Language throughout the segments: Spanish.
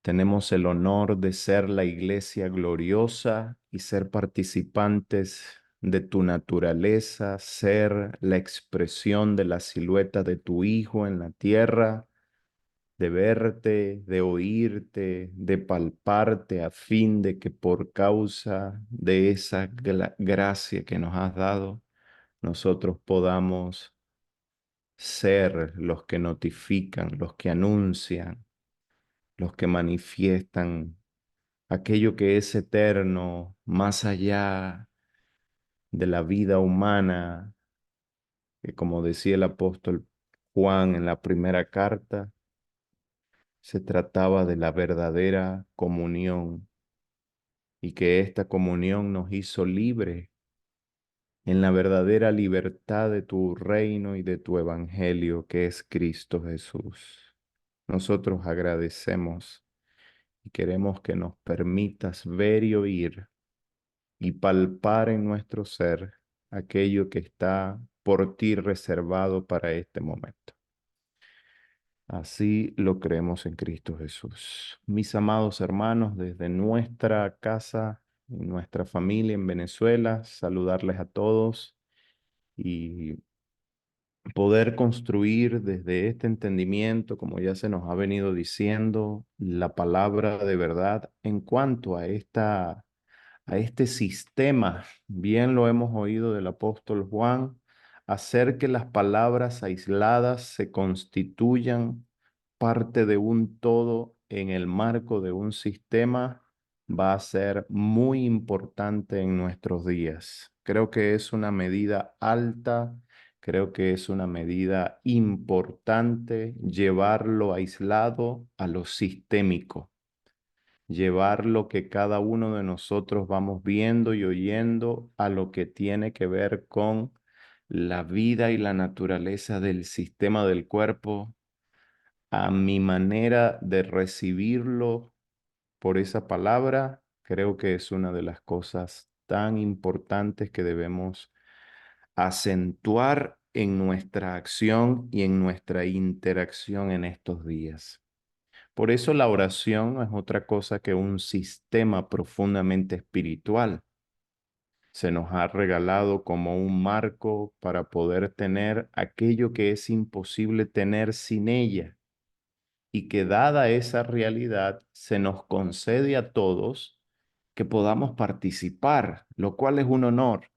Tenemos el honor de ser la iglesia gloriosa y ser participantes de tu naturaleza, ser la expresión de la silueta de tu Hijo en la tierra, de verte, de oírte, de palparte, a fin de que por causa de esa gracia que nos has dado, nosotros podamos ser los que notifican, los que anuncian, los que manifiestan aquello que es eterno, más allá de la vida humana, que como decía el apóstol Juan en la primera carta, se trataba de la verdadera comunión y que esta comunión nos hizo libres en la verdadera libertad de tu reino y de tu evangelio, que es Cristo Jesús. Nosotros agradecemos y queremos que nos permitas ver y oír y palpar en nuestro ser aquello que está por ti reservado para este momento. Así lo creemos en Cristo Jesús. Mis amados hermanos, desde nuestra casa y nuestra familia en Venezuela, saludarles a todos y poder construir desde este entendimiento, como ya se nos ha venido diciendo, la palabra de verdad en cuanto a este sistema. Bien lo hemos oído del apóstol Juan, hacer que las palabras aisladas se constituyan parte de un todo en el marco de un sistema va a ser muy importante en nuestros días. Creo que es una medida alta, creo que es una medida importante llevarlo aislado a lo sistémico, llevar lo que cada uno de nosotros vamos viendo y oyendo a lo que tiene que ver con la vida y la naturaleza del sistema del cuerpo, a mi manera de recibirlo por esa palabra, creo que es una de las cosas tan importantes que debemos acentuar en nuestra acción y en nuestra interacción en estos días. Por eso la oración no es otra cosa que un sistema profundamente espiritual. Se nos ha regalado como un marco para poder tener aquello que es imposible tener sin ella y que dada esa realidad se nos concede a todos que podamos participar, lo cual es un honor.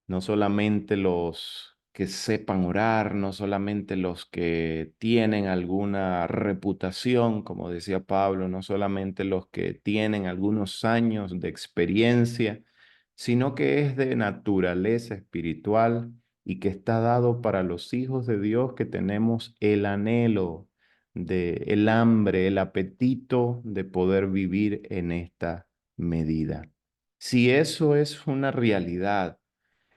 No solamente los que sepan orar, no solamente los que tienen alguna reputación, como decía Pablo, no solamente los que tienen algunos años de experiencia, sino que es de naturaleza espiritual y que está dado para los hijos de Dios que tenemos el anhelo el hambre, el apetito de poder vivir en esta medida. Si eso es una realidad,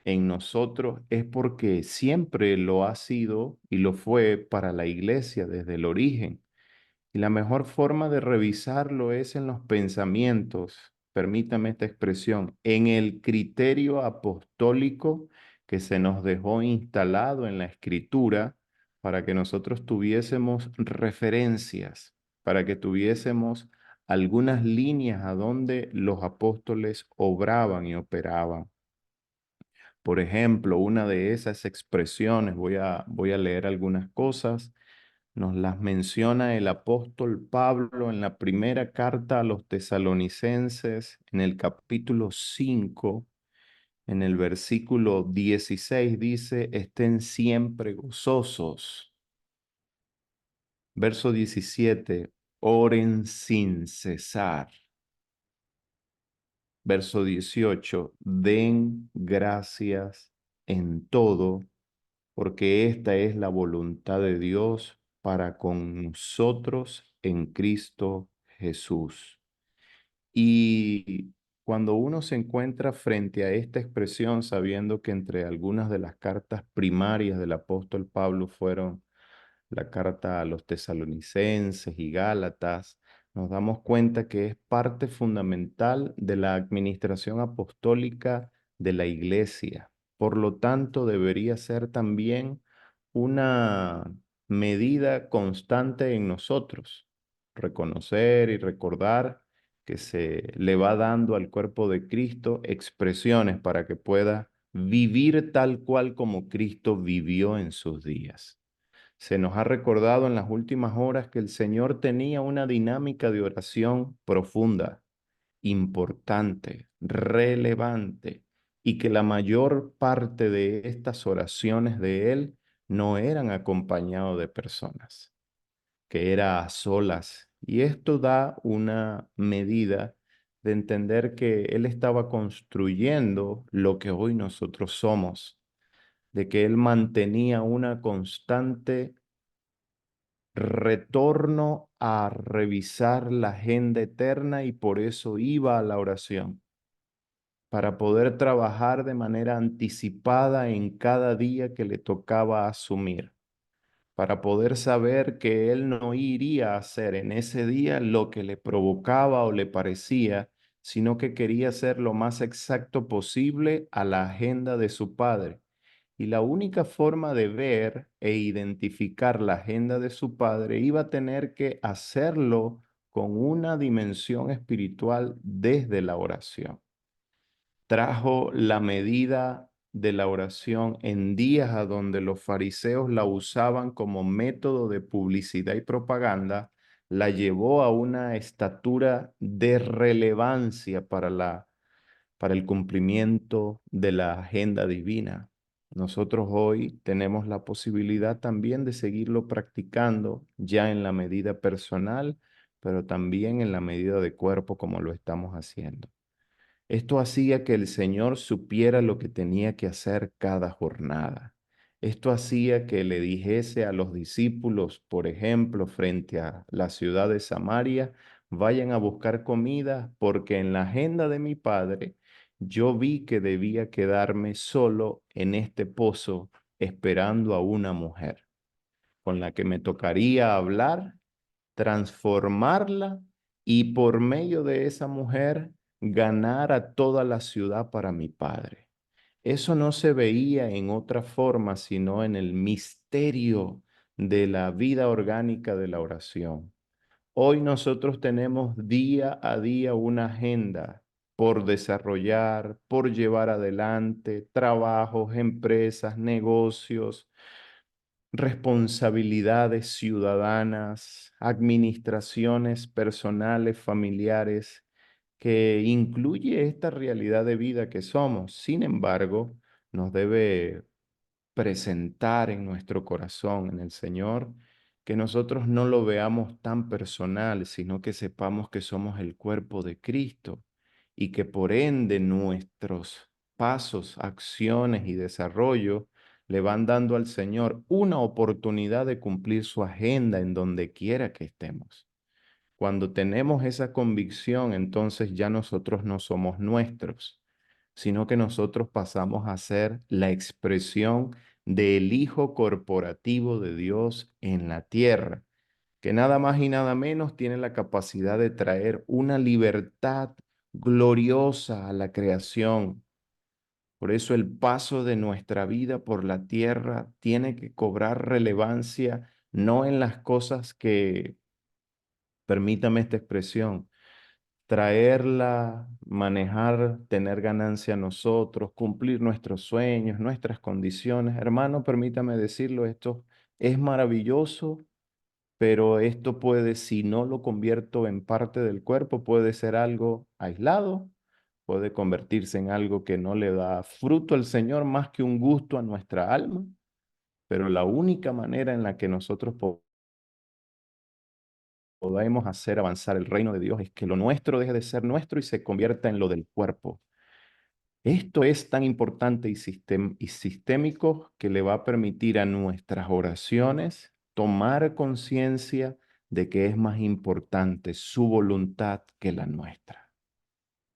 en nosotros es porque siempre lo ha sido y lo fue para la iglesia desde el origen. Y la mejor forma de revisarlo es en los pensamientos, permítame esta expresión, en el criterio apostólico que se nos dejó instalado en la escritura para que nosotros tuviésemos referencias, para que tuviésemos algunas líneas a donde los apóstoles obraban y operaban. Por ejemplo, una de esas expresiones, voy a leer algunas cosas, nos las menciona el apóstol Pablo en la primera carta a los tesalonicenses, en el capítulo 5, en el versículo 16 dice, estén siempre gozosos. Verso 17, oren sin cesar. Verso 18, den gracias en todo porque esta es la voluntad de Dios para con nosotros en Cristo Jesús. Y cuando uno se encuentra frente a esta expresión, sabiendo que entre algunas de las cartas primarias del apóstol Pablo fueron la carta a los tesalonicenses y Gálatas, nos damos cuenta que es parte fundamental de la administración apostólica de la iglesia. Por lo tanto, debería ser también una medida constante en nosotros. reconocer y recordar que se le va dando al cuerpo de Cristo expresiones para que pueda vivir tal cual como Cristo vivió en sus días. Se nos ha recordado en las últimas horas que el Señor tenía una dinámica de oración profunda, importante, relevante, y que la mayor parte de estas oraciones de Él no eran acompañados de personas, que era a solas. Y esto da una medida de entender que Él estaba construyendo lo que hoy nosotros somos, de que Él mantenía una constante retorno a revisar la agenda eterna y por eso iba a la oración, para poder trabajar de manera anticipada en cada día que le tocaba asumir, para poder saber que él no iría a hacer en ese día lo que le provocaba o le parecía, sino que quería ser lo más exacto posible a la agenda de su padre. Y la única forma de ver e identificar la agenda de su padre iba a tener que hacerlo con una dimensión espiritual desde la oración. Trajo la medida de la oración en días a donde los fariseos la usaban como método de publicidad y propaganda, la llevó a una estatura de relevancia para el cumplimiento de la agenda divina. Nosotros hoy tenemos la posibilidad también de seguirlo practicando ya en la medida personal, pero también en la medida de cuerpo como lo estamos haciendo. Esto hacía que el Señor supiera lo que tenía que hacer cada jornada. Esto hacía que le dijese a los discípulos, por ejemplo, frente a la ciudad de Samaria, vayan a buscar comida porque en la agenda de mi Padre yo vi que debía quedarme solo en este pozo esperando a una mujer con la que me tocaría hablar, transformarla y por medio de esa mujer ganar a toda la ciudad para mi Padre. Eso no se veía en otra forma, sino en el misterio de la vida orgánica de la oración. Hoy nosotros tenemos día a día una agenda por desarrollar, por llevar adelante, trabajos, empresas, negocios, responsabilidades ciudadanas, administraciones personales, familiares, que incluye esta realidad de vida que somos. Sin embargo, nos debe presentar en nuestro corazón, en el Señor, que nosotros no lo veamos tan personal, sino que sepamos que somos el cuerpo de Cristo y que por ende nuestros pasos, acciones y desarrollo le van dando al Señor una oportunidad de cumplir su agenda en donde quiera que estemos. Cuando tenemos esa convicción, entonces ya nosotros no somos nuestros, sino que nosotros pasamos a ser la expresión del Hijo corporativo de Dios en la tierra, que nada más y nada menos tiene la capacidad de traer una libertad gloriosa a la creación. Por eso el paso de nuestra vida por la tierra tiene que cobrar relevancia no en las cosas que, permítame esta expresión, traerla, manejar, tener ganancia nosotros, cumplir nuestros sueños, nuestras condiciones. Hermano, permítame decirlo, esto es maravilloso, pero esto puede, si no lo convierto en parte del cuerpo, puede ser algo aislado, puede convertirse en algo que no le da fruto al Señor más que un gusto a nuestra alma, pero la única manera en la que nosotros podemos hacer avanzar el reino de Dios es que lo nuestro deje de ser nuestro y se convierta en lo del cuerpo. Esto es tan importante y sistémico que le va a permitir a nuestras oraciones tomar conciencia de que es más importante su voluntad que la nuestra,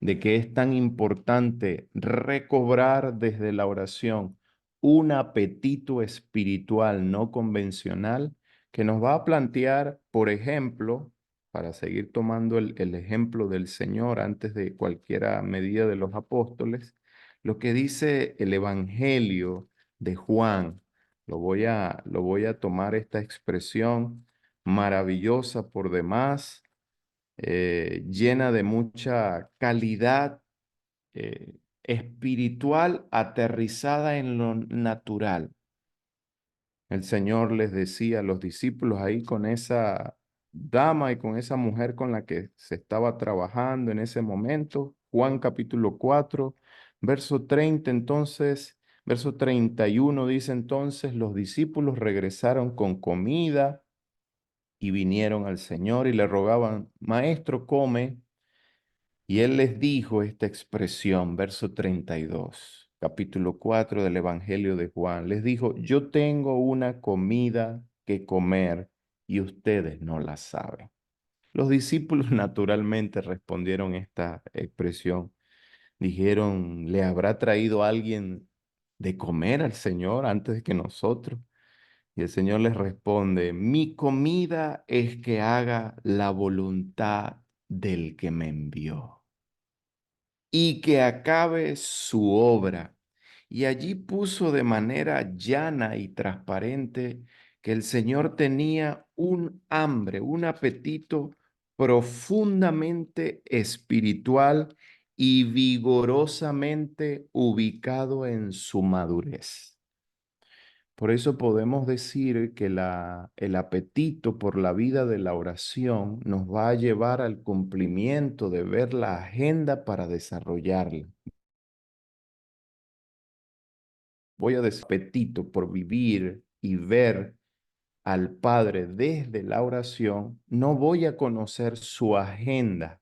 de que es tan importante recobrar desde la oración un apetito espiritual no convencional que nos va a plantear, por ejemplo, para seguir tomando el ejemplo del Señor antes de cualquier medida de los apóstoles, lo que dice el Evangelio de Juan. Lo voy a tomar esta expresión maravillosa por demás, llena de mucha calidad espiritual aterrizada en lo natural. El Señor les decía a los discípulos ahí con esa dama y con esa mujer con la que se estaba trabajando en ese momento, Juan capítulo 4, verso 30, entonces, verso 31 dice entonces, los discípulos regresaron con comida y vinieron al Señor y le rogaban, Maestro, come. Y él les dijo esta expresión, verso 32, capítulo 4 del Evangelio de Juan. Les dijo, yo tengo una comida que comer y ustedes no la saben. Los discípulos naturalmente respondieron esta expresión. Dijeron, ¿le habrá traído alguien de comer al Señor antes que nosotros? Y el Señor les responde, mi comida es que haga la voluntad del que me envió y que acabe su obra. Y allí puso de manera llana y transparente que el Señor tenía un hambre, un apetito profundamente espiritual y vigorosamente ubicado en su madurez. Por eso podemos decir que el apetito por la vida de la oración nos va a llevar al cumplimiento de ver la agenda para desarrollarla. Voy a decir apetito por vivir y ver al Padre desde la oración, no voy a conocer su agenda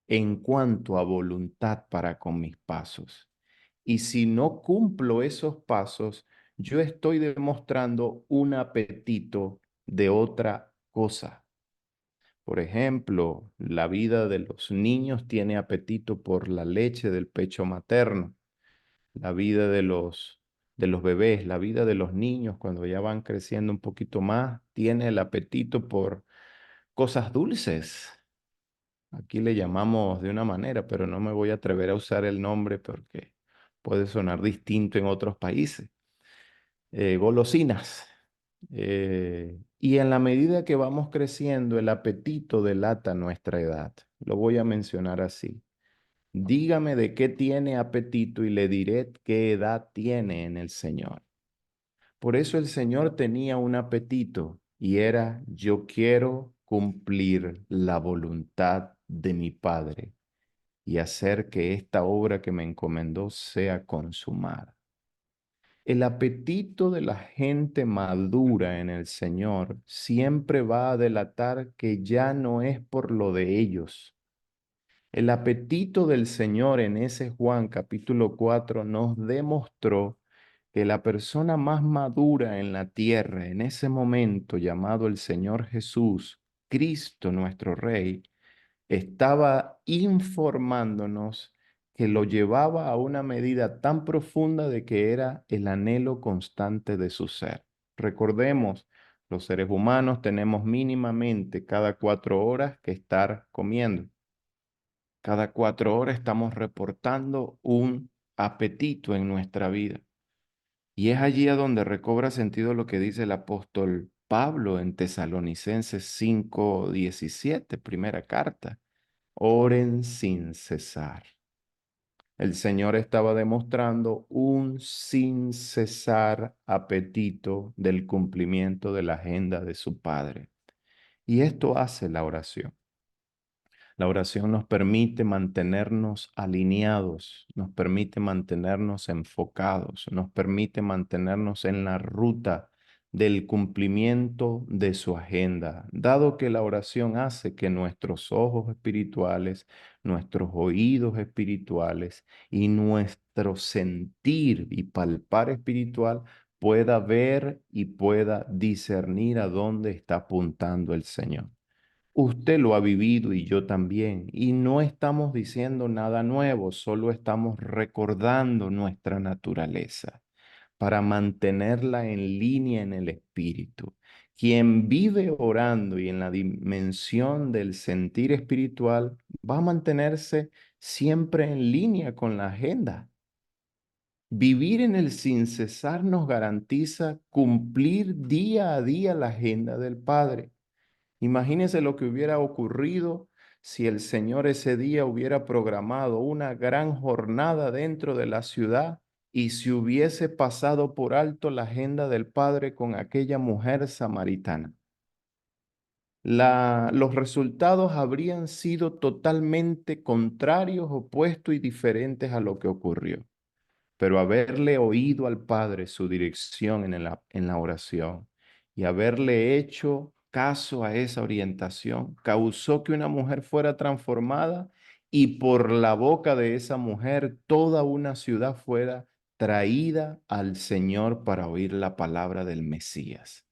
en cuanto a voluntad para con mis pasos. Y si no cumplo esos pasos, yo estoy demostrando un apetito de otra cosa. Por ejemplo, la vida de los niños tiene apetito por la leche del pecho materno. La vida de los bebés, la vida de los niños cuando ya van creciendo un poquito más, tiene el apetito por cosas dulces. Aquí le llamamos de una manera, pero no me voy a atrever a usar el nombre porque puede sonar distinto en otros países. Golosinas. Y en la medida que vamos creciendo, el apetito delata nuestra edad. Lo voy a mencionar así. Dígame de qué tiene apetito y le diré qué edad tiene en el Señor. Por eso el Señor tenía un apetito y era, yo quiero cumplir la voluntad de mi Padre y hacer que esta obra que me encomendó sea consumada. El apetito de la gente madura en el Señor siempre va a delatar que ya no es por lo de ellos. El apetito del Señor en ese Juan capítulo 4 nos demostró que la persona más madura en la tierra en ese momento llamado el Señor Jesús, Cristo nuestro Rey, estaba informándonos que lo llevaba a una medida tan profunda de que era el anhelo constante de su ser. Recordemos, los seres humanos tenemos mínimamente cada 4 horas que estar comiendo. Cada 4 horas estamos reportando un apetito en nuestra vida. Y es allí a donde recobra sentido lo que dice el apóstol Pablo en Tesalonicenses 5:17, primera carta. Oren sin cesar. El Señor estaba demostrando un sin cesar apetito del cumplimiento de la agenda de su Padre. Y esto hace la oración. La oración nos permite mantenernos alineados, nos permite mantenernos enfocados, nos permite mantenernos en la ruta del cumplimiento de su agenda, dado que la oración hace que nuestros ojos espirituales, nuestros oídos espirituales y nuestro sentir y palpar espiritual pueda ver y pueda discernir a dónde está apuntando el Señor. Usted lo ha vivido y yo también. Y no estamos diciendo nada nuevo, solo estamos recordando nuestra naturaleza para mantenerla en línea en el espíritu. Quien vive orando y en la dimensión del sentir espiritual va a mantenerse siempre en línea con la agenda. Vivir en el sin cesar nos garantiza cumplir día a día la agenda del Padre. Imagínense lo que hubiera ocurrido si el Señor ese día hubiera programado una gran jornada dentro de la ciudad y si hubiese pasado por alto la agenda del Padre con aquella mujer samaritana. Los resultados habrían sido totalmente contrarios, opuestos y diferentes a lo que ocurrió. Pero haberle oído al Padre su dirección en la oración y haberle hecho caso a esa orientación causó que una mujer fuera transformada y por la boca de esa mujer toda una ciudad fuera traída al Señor para oír la palabra del Mesías.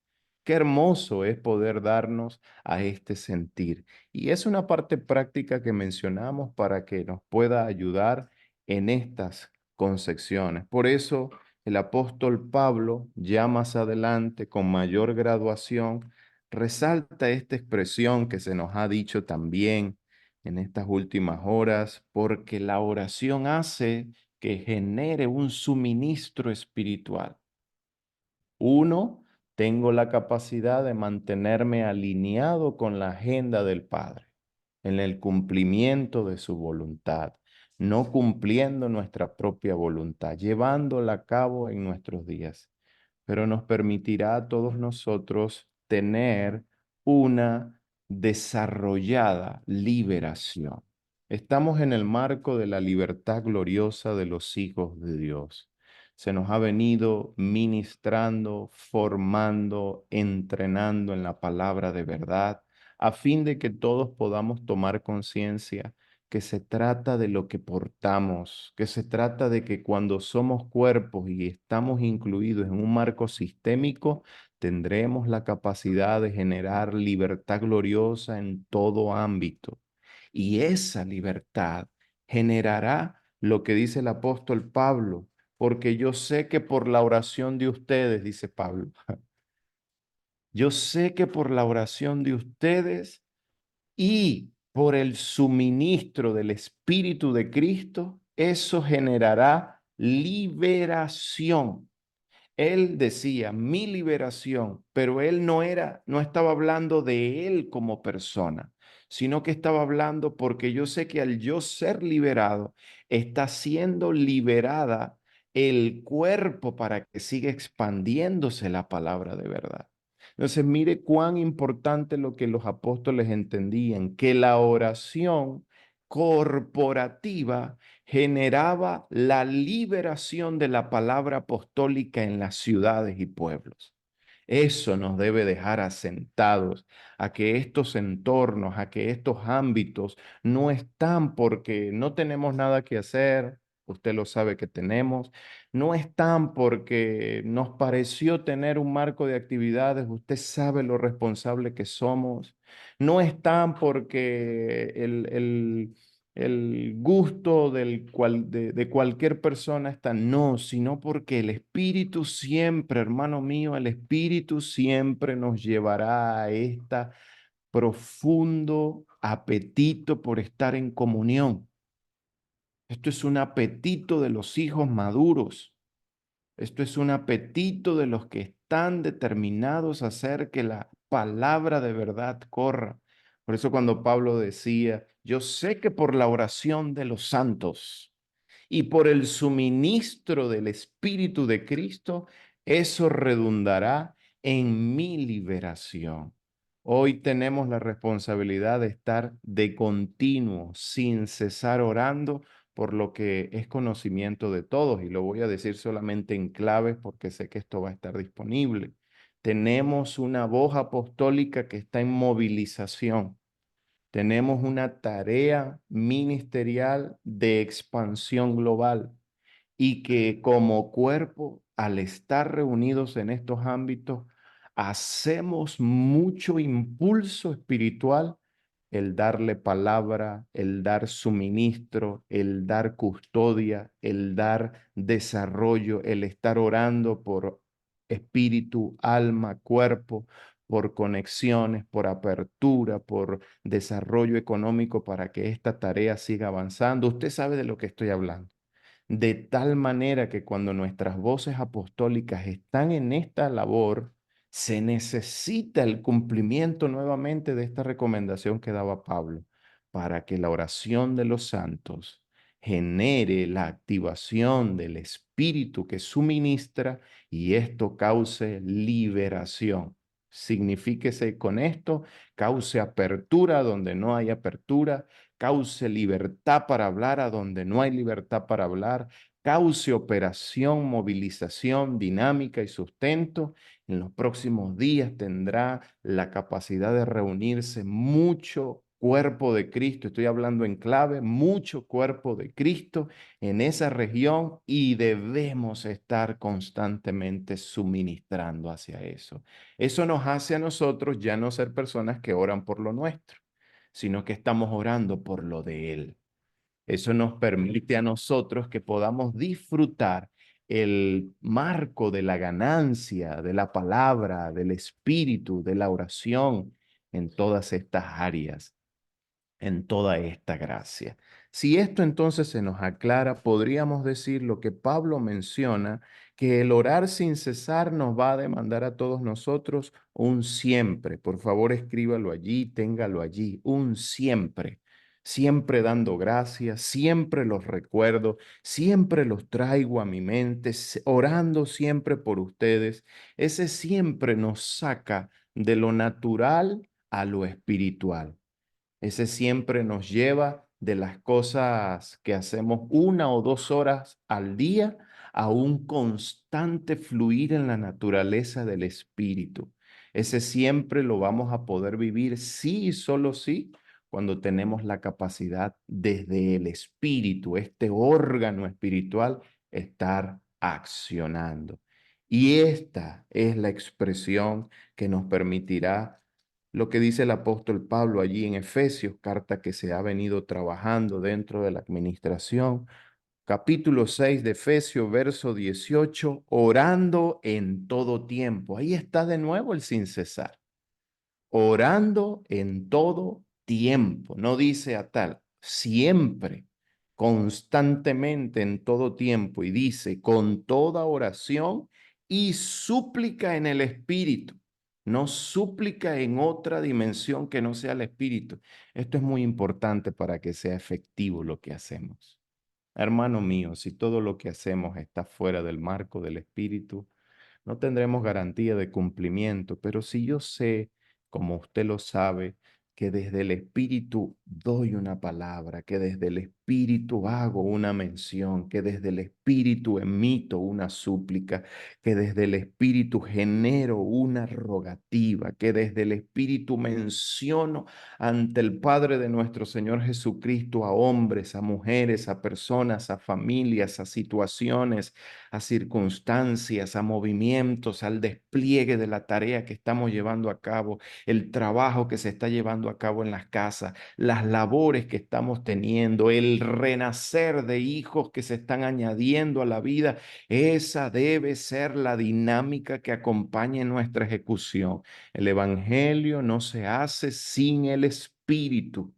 Qué hermoso es poder darnos a este sentir. Y es una parte práctica que mencionamos para que nos pueda ayudar en estas concepciones. Por eso el apóstol Pablo, ya más adelante, con mayor graduación, resalta esta expresión que se nos ha dicho también en estas últimas horas, porque la oración hace que genere un suministro espiritual. Uno, tengo la capacidad de mantenerme alineado con la agenda del Padre, en el cumplimiento de su voluntad, no cumpliendo nuestra propia voluntad, llevándola a cabo en nuestros días. Pero nos permitirá a todos nosotros tener una desarrollada liberación. Estamos en el marco de la libertad gloriosa de los hijos de Dios. Se nos ha venido ministrando, formando, entrenando en la palabra de verdad, a fin de que todos podamos tomar conciencia que se trata de lo que portamos, que se trata de que cuando somos cuerpos y estamos incluidos en un marco sistémico, tendremos la capacidad de generar libertad gloriosa en todo ámbito. Y esa libertad generará lo que dice el apóstol Pablo, porque yo sé que por la oración de ustedes, dice Pablo, yo sé que por la oración de ustedes y por el suministro del Espíritu de Cristo, eso generará liberación. Él decía mi liberación, pero él no estaba hablando de él como persona, sino que estaba hablando porque yo sé que al yo ser liberado, está siendo liberada el cuerpo para que siga expandiéndose la palabra de verdad. Entonces, mire cuán importante lo que los apóstoles entendían, que la oración corporativa generaba la liberación de la palabra apostólica en las ciudades y pueblos. Eso nos debe dejar asentados a que estos entornos, a que estos ámbitos no están porque no tenemos nada que hacer, usted lo sabe que tenemos, no están porque nos pareció tener un marco de actividades, usted sabe lo responsable que somos, no están porque el gusto de cualquier persona está, no, sino porque el Espíritu siempre, hermano mío, el Espíritu siempre nos llevará a este profundo apetito por estar en comunión. Esto es un apetito de los hijos maduros. Esto es un apetito de los que están determinados a hacer que la palabra de verdad corra. Por eso cuando Pablo decía, yo sé que por la oración de los santos y por el suministro del Espíritu de Cristo, eso redundará en mi liberación. Hoy tenemos la responsabilidad de estar de continuo, sin cesar orando por lo que es conocimiento de todos, y lo voy a decir solamente en claves porque sé que esto va a estar disponible. Tenemos una voz apostólica que está en movilización. Tenemos una tarea ministerial de expansión global y que como cuerpo, al estar reunidos en estos ámbitos, hacemos mucho impulso espiritual, el darle palabra, el dar suministro, el dar custodia, el dar desarrollo, el estar orando por espíritu, alma, cuerpo, por conexiones, por apertura, por desarrollo económico para que esta tarea siga avanzando. Usted sabe de lo que estoy hablando. De tal manera que cuando nuestras voces apostólicas están en esta labor, Se necesita el cumplimiento nuevamente de esta recomendación que daba Pablo para que la oración de los santos genere la activación del espíritu que suministra y esto cause liberación. Signifíquese con esto, cause apertura donde no hay apertura, cause libertad para hablar a donde no hay libertad para hablar, cause operación, movilización, dinámica y sustento. En los próximos días tendrá la capacidad de reunirse mucho cuerpo de Cristo, estoy hablando en clave, mucho cuerpo de Cristo en esa región y debemos estar constantemente suministrando hacia eso. Eso nos hace a nosotros ya no ser personas que oran por lo nuestro, sino que estamos orando por lo de Él. Eso nos permite a nosotros que podamos disfrutar el marco de la ganancia, de la palabra, del espíritu, de la oración en todas estas áreas, en toda esta gracia. Si esto entonces se nos aclara, podríamos decir lo que Pablo menciona, que el orar sin cesar nos va a demandar a todos nosotros un siempre. Por favor, escríbalo allí, téngalo allí, un siempre. Siempre dando gracias, siempre los recuerdo, siempre los traigo a mi mente, orando siempre por ustedes. Ese siempre nos saca de lo natural a lo espiritual. Ese siempre nos lleva de las cosas que hacemos 1 o 2 horas al día a un constante fluir en la naturaleza del espíritu. Ese siempre lo vamos a poder vivir sí y solo sí cuando tenemos la capacidad desde el espíritu, este órgano espiritual, estar accionando. Y esta es la expresión que nos permitirá lo que dice el apóstol Pablo allí en Efesios, carta que se ha venido trabajando dentro de la administración, capítulo 6 de Efesios, verso 18, orando en todo tiempo. Ahí está de nuevo el sin cesar, orando en todo tiempo. No dice a tal, siempre, constantemente en todo tiempo. Y dice, con toda oración y súplica en el Espíritu. No súplica en otra dimensión que no sea el Espíritu. Esto es muy importante para que sea efectivo lo que hacemos. Hermano mío, si todo lo que hacemos está fuera del marco del Espíritu, no tendremos garantía de cumplimiento, pero si yo sé, como usted lo sabe, que desde el Espíritu doy una palabra, que desde el Espíritu hago una mención, que desde el Espíritu emito una súplica, que desde el Espíritu genero una rogativa, que desde el Espíritu menciono ante el Padre de nuestro Señor Jesucristo a hombres, a mujeres, a personas, a familias, a situaciones, a circunstancias, a movimientos, al despliegue de la tarea que estamos llevando a cabo, el trabajo que se está llevando a cabo en las casas, las labores que estamos teniendo, el renacer de hijos que se están añadiendo a la vida. Esa debe ser la dinámica que acompañe nuestra ejecución. El evangelio no se hace sin el Espíritu.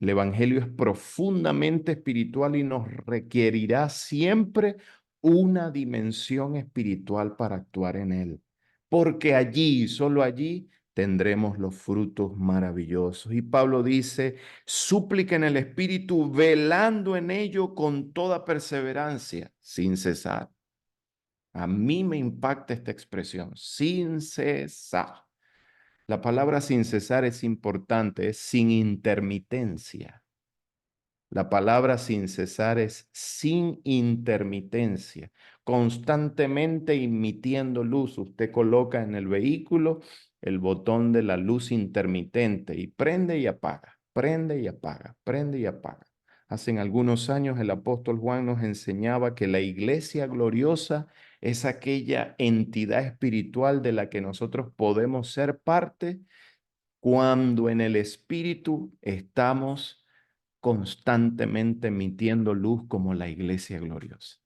El Evangelio es profundamente espiritual y nos requerirá siempre una dimensión espiritual para actuar en él, porque allí, solo allí, tendremos los frutos maravillosos. Y Pablo dice, súplica en el Espíritu, velando en ello con toda perseverancia, sin cesar. A mí me impacta esta expresión, sin cesar. La palabra sin cesar es importante, es sin intermitencia. La palabra sin cesar es sin intermitencia, constantemente emitiendo luz. Usted coloca en el vehículo el botón de la luz intermitente y prende y apaga, prende y apaga, prende y apaga. Hace algunos años el apóstol Juan nos enseñaba que la iglesia gloriosa es aquella entidad espiritual de la que nosotros podemos ser parte cuando en el espíritu estamos constantemente emitiendo luz como la iglesia gloriosa.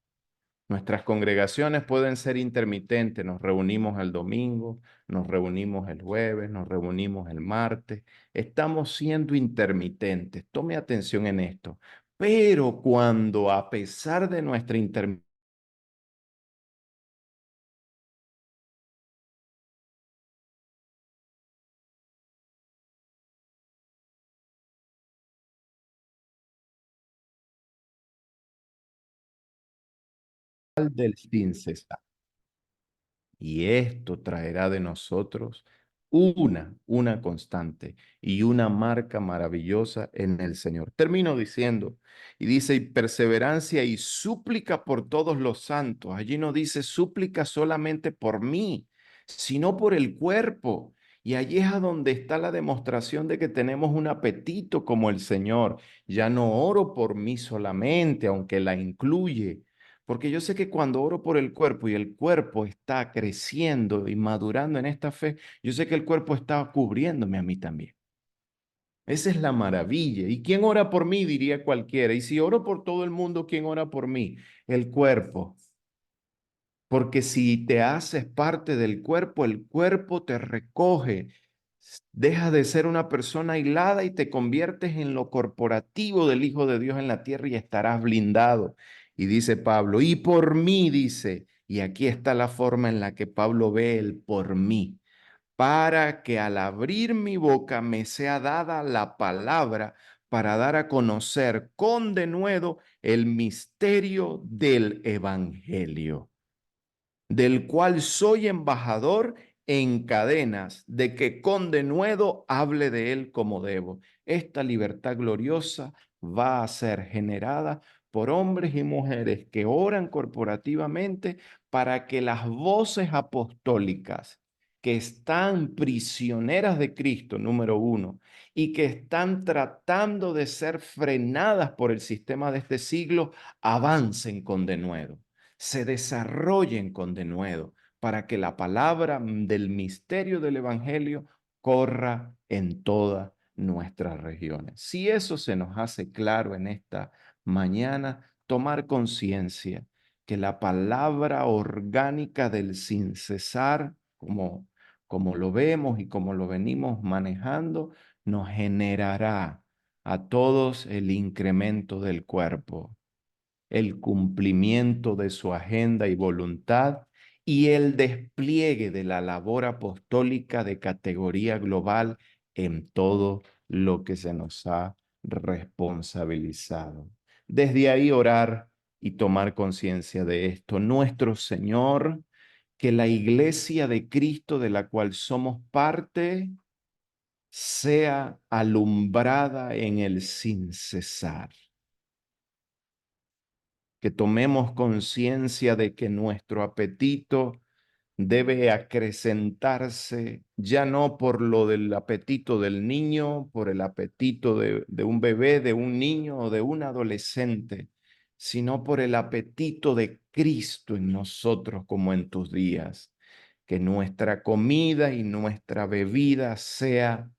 Nuestras congregaciones pueden ser intermitentes, nos reunimos el domingo, nos reunimos el jueves, nos reunimos el martes, estamos siendo intermitentes, tome atención en esto, pero cuando a pesar de nuestra intermitencia, del sin cesar. Y esto traerá de nosotros una constante y una marca maravillosa en el Señor. Termino diciendo, y dice, y perseverancia y súplica por todos los santos. Allí no dice súplica solamente por mí, sino por el cuerpo. Y allí es a donde está la demostración de que tenemos un apetito como el Señor. Ya no oro por mí solamente, aunque la incluye, porque yo sé que cuando oro por el cuerpo y el cuerpo está creciendo y madurando en esta fe, yo sé que el cuerpo está cubriéndome a mí también. Esa es la maravilla. ¿Y quién ora por mí? Diría cualquiera. Y si oro por todo el mundo, ¿quién ora por mí? El cuerpo. Porque si te haces parte del cuerpo, el cuerpo te recoge. Dejas de ser una persona aislada y te conviertes en lo corporativo del Hijo de Dios en la tierra y estarás blindado. Y dice Pablo, y por mí, dice, y aquí está la forma en la que Pablo ve el por mí, para que al abrir mi boca me sea dada la palabra para dar a conocer con denuedo el misterio del Evangelio, del cual soy embajador en cadenas, de que con denuedo hable de él como debo. Esta libertad gloriosa va a ser generada por hombres y mujeres que oran corporativamente para que las voces apostólicas que están prisioneras de Cristo, número uno, y que están tratando de ser frenadas por el sistema de este siglo, avancen con denuedo, se desarrollen con denuedo, para que la palabra del misterio del Evangelio corra en todas nuestras regiones. Si eso se nos hace claro en esta mañana, tomar conciencia que la palabra orgánica del sin cesar, como lo vemos y como lo venimos manejando, nos generará a todos el incremento del cuerpo, el cumplimiento de su agenda y voluntad y el despliegue de la labor apostólica de categoría global en todo lo que se nos ha responsabilizado. Desde ahí orar y tomar conciencia de esto. Nuestro Señor, que la iglesia de Cristo de la cual somos parte sea alumbrada en el sin cesar, que tomemos conciencia de que nuestro apetito debe acrecentarse ya no por lo del apetito del niño, por el apetito de un bebé, de un niño o de un adolescente, sino por el apetito de Cristo en nosotros como en tus días. Que nuestra comida y nuestra bebida sea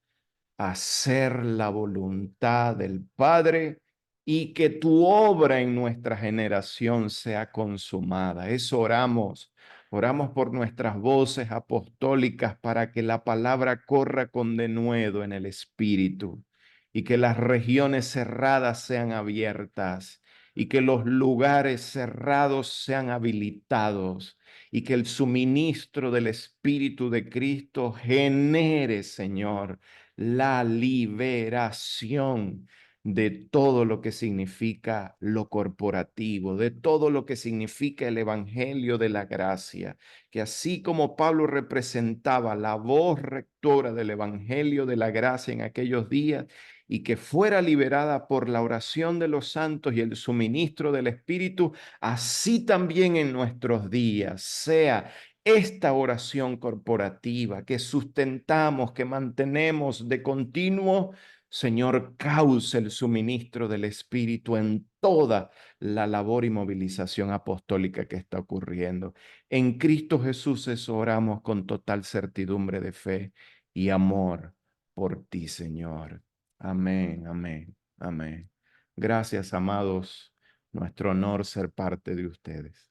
hacer la voluntad del Padre y que tu obra en nuestra generación sea consumada. Eso oramos. Oramos por nuestras voces apostólicas para que la palabra corra con denuedo en el Espíritu y que las regiones cerradas sean abiertas y que los lugares cerrados sean habilitados y que el suministro del Espíritu de Cristo genere, Señor, la liberación de todo lo que significa lo corporativo, de todo lo que significa el Evangelio de la gracia, que así como Pablo representaba la voz rectora del Evangelio de la gracia en aquellos días y que fuera liberada por la oración de los santos y el suministro del Espíritu, así también en nuestros días sea esta oración corporativa que sustentamos, que mantenemos de continuo. Señor, causa el suministro del Espíritu en toda la labor y movilización apostólica que está ocurriendo. En Cristo Jesús eso oramos con total certidumbre de fe y amor por ti, Señor. Amén, amén, amén. Gracias, amados. Nuestro honor ser parte de ustedes.